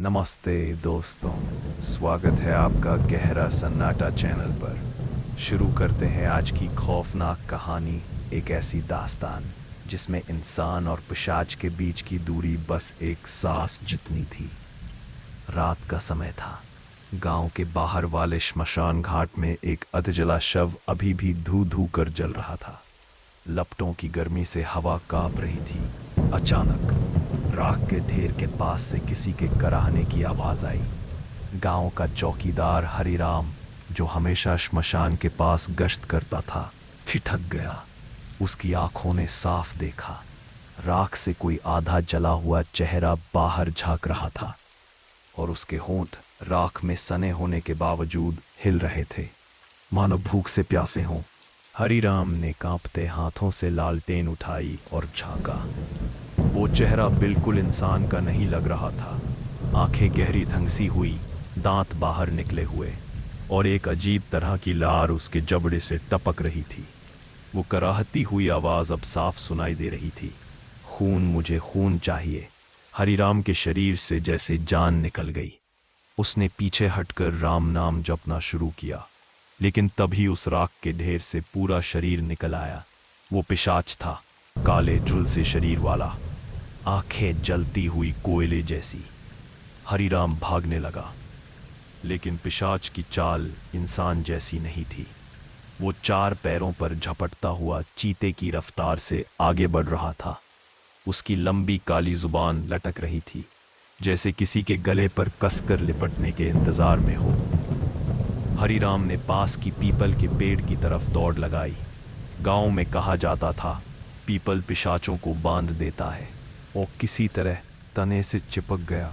नमस्ते दोस्तों, स्वागत है आपका गहरा सन्नाटा चैनल पर। शुरू करते हैं आज की खौफनाक कहानी। एक ऐसी दास्तान जिसमें इंसान और पिशाच के बीच की दूरी बस एक सांस जितनी थी। रात का समय था। गांव के बाहर वाले श्मशान घाट में एक अधजला शव अभी भी धू धू कर जल रहा था। लपटों की गर्मी से हवा कांप रही थी। अचानक राख के ढेर के पास से किसी के कराहने की आवाज आई। गांव का चौकीदार हरिराम, जो हमेशा श्मशान के पास गश्त करता था, ठिठक गया। उसकी आंखों ने साफ देखा। राख से कोई आधा जला हुआ चेहरा बाहर झांक रहा था और उसके होंठ राख में सने होने के बावजूद हिल रहे थे, मानो भूख से प्यासे हों। हरिराम ने कांपते हाथों से लालटेन उठाई और झांका। वो चेहरा बिल्कुल इंसान का नहीं लग रहा था। आंखें गहरी धंसी हुई, दांत बाहर निकले हुए और एक अजीब तरह की लार उसके जबड़े से टपक रही थी। वो कराहती हुई आवाज अब साफ सुनाई दे रही थी। खून, मुझे खून चाहिए। हरिराम के शरीर से जैसे जान निकल गई। उसने पीछे हटकर राम नाम जपना शुरू किया, लेकिन तभी उस राख के ढेर से पूरा शरीर निकल आया। वो पिशाच था, काले झुलसे शरीर वाला, आंखें जलती हुई कोयले जैसी। हरिराम भागने लगा, लेकिन पिशाच की चाल इंसान जैसी नहीं थी। वो चार पैरों पर झपटता हुआ चीते की रफ्तार से आगे बढ़ रहा था। उसकी लंबी काली जुबान लटक रही थी, जैसे किसी के गले पर कसकर लिपटने के इंतजार में हो। हरिराम ने पास की पीपल के पेड़ की तरफ दौड़ लगाई। गांव में कहा जाता था, पीपल पिशाचों को बांध देता है। वो किसी तरह तने से चिपक गया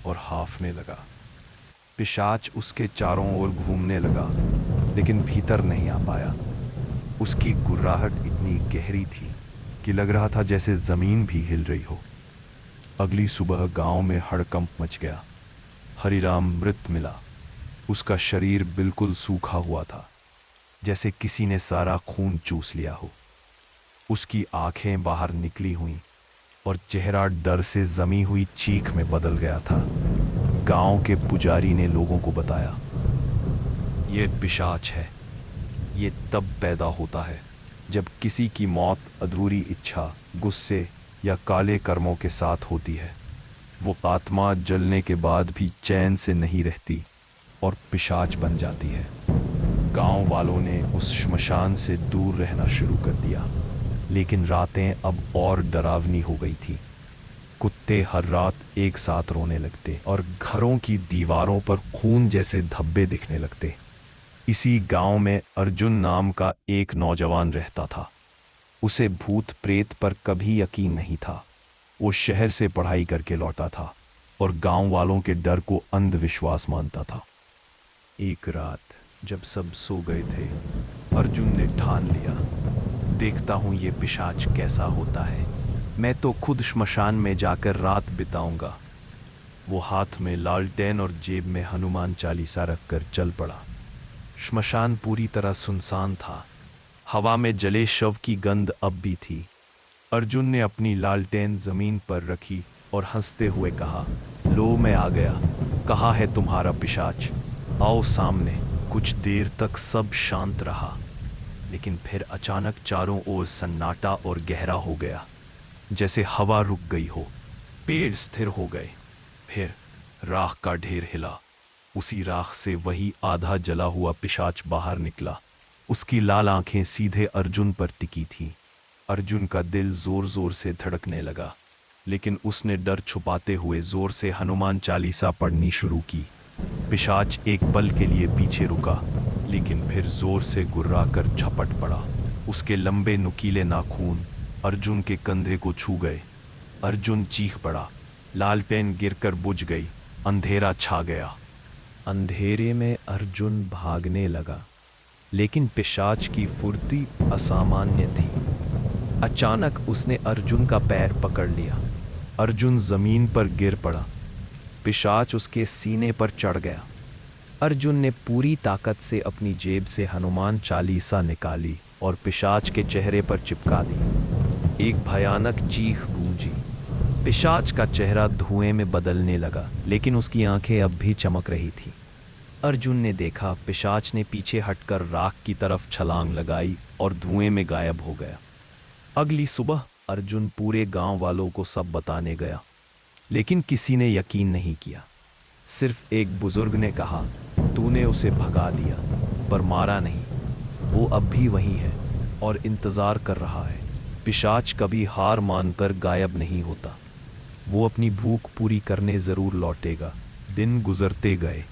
और हाफने लगा। पिशाच उसके चारों ओर घूमने लगा, लेकिन भीतर नहीं आ पाया। उसकी गुर्राहट इतनी गहरी थी कि लग रहा था जैसे जमीन भी हिल रही हो। अगली सुबह गांव में हड़कंप मच गया। हरिराम मृत मिला। उसका शरीर बिल्कुल सूखा हुआ था, जैसे किसी ने सारा खून चूस लिया हो। उसकी आंखें बाहर निकली हुईं और चेहरा डर से जमी हुई चीख में बदल गया था। गांव के पुजारी ने लोगों को बताया, ये पिशाच है। ये तब पैदा होता है जब किसी की मौत अधूरी इच्छा, गुस्से या काले कर्मों के साथ होती है। वो आत्मा जलने के बाद भी चैन से नहीं रहती और पिशाच बन जाती है। गांव वालों ने उस श्मशान से दूर रहना शुरू कर दिया, लेकिन रातें अब और डरावनी हो गई थी। कुत्ते हर रात एक साथ रोने लगते और घरों की दीवारों पर खून जैसे धब्बे दिखने लगते। इसी गांव में अर्जुन नाम का एक नौजवान रहता था। उसे भूत प्रेत पर कभी यकीन नहीं था। वो शहर से पढ़ाई करके लौटा था और गांव वालों के डर को अंधविश्वास मानता था। एक रात जब सब सो गए थे, अर्जुन ने ठान लिया, देखता हूं ये पिशाच कैसा होता है। मैं तो खुद श्मशान में जाकर रात बिताऊंगा। वो हाथ में लालटेन और जेब में हनुमान चालीसा रखकर चल पड़ा। श्मशान पूरी तरह सुनसान था। हवा में जले शव की गंध अब भी थी। अर्जुन ने अपनी लालटेन जमीन पर रखी और हंसते हुए कहा, लो मैं आ गया। कहाँ है तुम्हारा पिशाच? आओ सामने। कुछ देर तक सब शांत रहा, लेकिन फिर अचानक चारों ओर सन्नाटा और गहरा हो गया, जैसे हवा रुक गई हो। पेड़ स्थिर हो गए। फिर राख का ढेर हिला। उसी राख से वही आधा जला हुआ पिशाच बाहर निकला। उसकी लाल आंखें सीधे अर्जुन पर टिकी थीं। अर्जुन का दिल जोर जोर से धड़कने लगा, लेकिन उसने डर छुपाते हुए जोर से हनुमान चालीसा पढ़नी शुरू की। पिशाच एक पल के लिए पीछे रुका, लेकिन फिर जोर से गुर्रा कर झपट पड़ा। उसके लंबे नुकीले नाखून अर्जुन के कंधे को छू गए। अर्जुन चीख पड़ा। लालटेन गिरकर बुझ गई। अंधेरा छा गया। अंधेरे में अर्जुन भागने लगा, लेकिन पिशाच की फुर्ती असामान्य थी। अचानक उसने अर्जुन का पैर पकड़ लिया। अर्जुन जमीन पर गिर पड़ा। पिशाच उसके सीने पर चढ़ गया। अर्जुन ने पूरी ताकत से अपनी जेब से हनुमान चालीसा निकाली और पिशाच के चेहरे पर चिपका दी। एक भयानक चीख गूंजी। पिशाच का चेहरा धुएं में बदलने लगा, लेकिन उसकी आंखें अब भी चमक रही थीं। अर्जुन ने देखा पिशाच ने पीछे हटकर राख की तरफ छलांग लगाई और धुएं में गायब हो गया। अगली सुबह अर्जुन पूरे गांव वालों को सब बताने गया, लेकिन किसी ने यकीन नहीं किया। सिर्फ एक बुजुर्ग ने कहा, तूने उसे भगा दिया पर मारा नहीं, वो अब भी वही है और इंतजार कर रहा है। पिशाच कभी हार मानकर गायब नहीं होता, वो अपनी भूख पूरी करने जरूर लौटेगा। दिन गुजरते गए,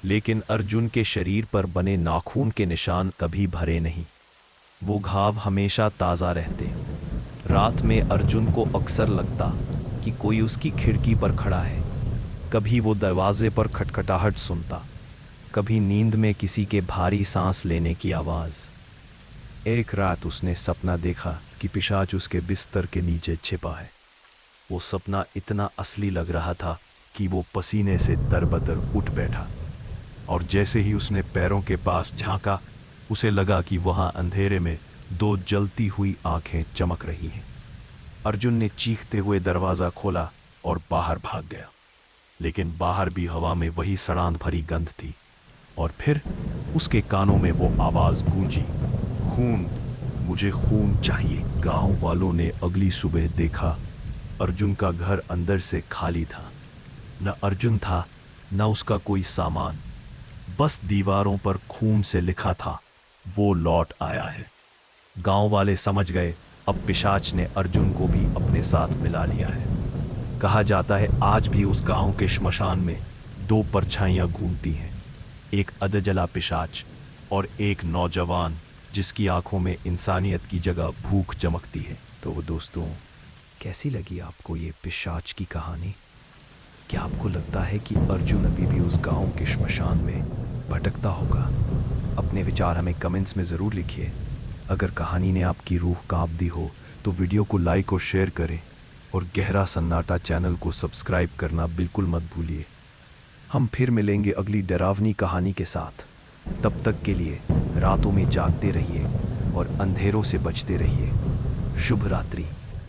लेकिन अर्जुन के शरीर पर बने नाखून के निशान कभी भरे नहीं। वो घाव हमेशा ताज़ा रहते। रात में अर्जुन को अक्सर लगता कि कोई उसकी खिड़की पर खड़ा है। कभी वो दरवाजे पर खटखटाहट सुनता, कभी नींद में किसी के भारी सांस लेने की आवाज़। एक रात उसने सपना देखा कि पिशाच उसके बिस्तर के नीचे छिपा है। वो सपना इतना असली लग रहा था कि वो पसीने से तरबतर उठ बैठा, और जैसे ही उसने पैरों के पास झांका, उसे लगा कि वहां अंधेरे में दो जलती हुई आंखें चमक रही हैं। अर्जुन ने चीखते हुए दरवाज़ा खोला और बाहर भाग गया, लेकिन बाहर भी हवा में वही सड़ांध भरी गंध थी। और फिर उसके कानों में वो आवाज़ गूंजी, खून, मुझे खून चाहिए। गांव वालों ने अगली सुबह देखा, अर्जुन का घर अंदर से खाली था। न अर्जुन था, न उसका कोई सामान, बस दीवारों पर खून से लिखा था, वो लौट आया है। गांव वाले समझ गए, अब पिशाच ने अर्जुन को भी अपने साथ मिला लिया है। कहा जाता है आज भी उस गांव के श्मशान में दो परछाइयां घूमती हैं, एक अधजला पिशाच और एक नौजवान जिसकी आंखों में इंसानियत की जगह भूख चमकती है। तो दोस्तों, कैसी लगी आपको ये पिशाच की कहानी? क्या आपको लगता है कि अर्जुन अभी भी उस गांव के श्मशान में भटकता होगा? अपने विचार हमें कमेंट्स में ज़रूर लिखिए। अगर कहानी ने आपकी रूह कांप दी हो तो वीडियो को लाइक और शेयर करें, और गहरा सन्नाटा चैनल को सब्सक्राइब करना बिल्कुल मत भूलिए। हम फिर मिलेंगे अगली डरावनी कहानी के साथ। तब तक के लिए रातों में जागते रहिए और अंधेरों से बचते रहिए। शुभ रात्रि।